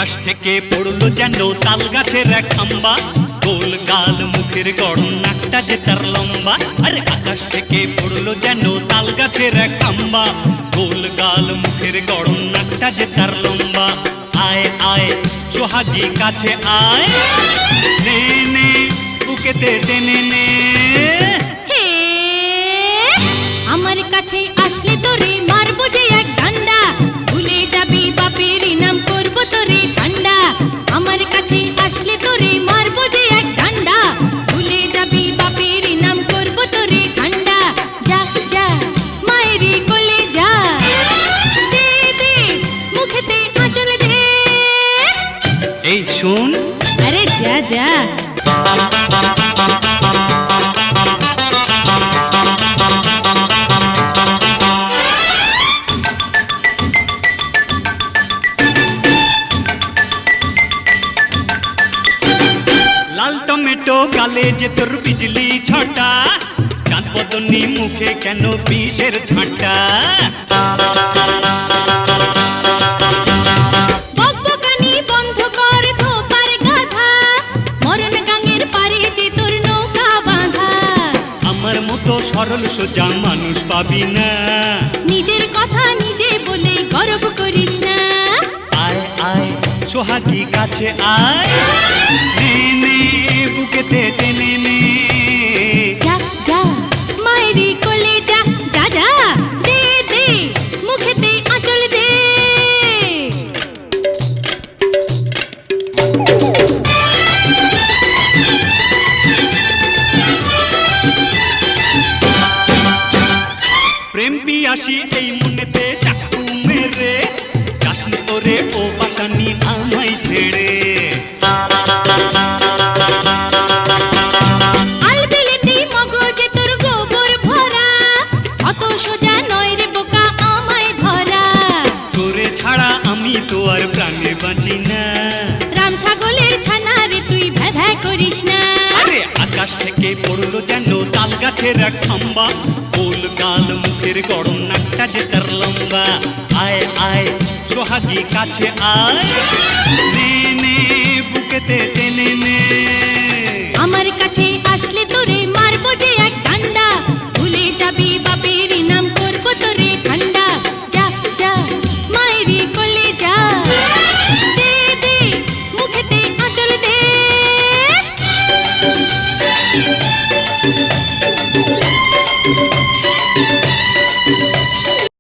আকাশ থেকে পড়লো যেন তাল গাছের এক খাম্বা, গোল গাল মুখের গড়ন নাকটা যে তার লম্বা। আরে আকাশ থেকে পড়লো যেন তাল গাছের এক খাম্বা, গোল গাল মুখের গড়ন নাকটা যে তার লম্বা। আয় আয় সোহাগী কাছে আয়, নে নে বুকেতে টেনে নে। হে আমার কাছে আসলে তোরে মারবো যে এক ডান্ডা, ভুলে যাবি বাপের ইনাম করবো তোরে ঠান্ডা। আমার কাছে আসলে তোরে মারবো যে এক ডান্ডা, ভুলে যাবি বাপের ইনাম করবো তোরে ঠান্ডা। যা যা মায়েরি কোলে যা, দে দে মুখেতে আঁচল দে। এই শোন, আরে যা যা। লাল টমেটো গালে যে তোর বিজলি ছটা, চাঁদ বদনি মুখে কেন বিষের ঝাঁটা। বকবকানি বন্ধ কর ধোপার গাধা, মরণ গাঙের পারে যে তোর নৌকা বাঁধা। আমার মতো সরল সোজা মানুষ পাবি না, নিজের কথা নিজে বলে গর্ব করিস না। আয় আয় সোহাগী কাছে আয়, নে নে বুকেতে টেনে নে। যা যা মায়েরি কোলে যা, যা যা দে দে মুখেতে আঁচল দে। প্রেম পিয়াসী এই মনেতে চাকু মেরে, যাসনি তোরে ও পাশানি আমায় ছেড়ে। আলবেলেতি মগজে তোর গোবর ভরা, অত সোজা নয় রে বোকা আমায় ধরা। তোরে ছাড়া আমি তো আর প্রাণে বাঁচি না, রাম ছাগলের ছানা রে তুই ভ্যা ভ্যা করিস না। আরে আকাশ থেকে পড়লো যেন তাল গাছের এক খাম্বা, গোল গাল মুখের গড়ন নাকটা যে তার লম্বা। আয় আয় সোহাগী কাছে আয়, নে নে বুকেতে টেনে নে। আমার কাছে আসলে তোরে মারবো যে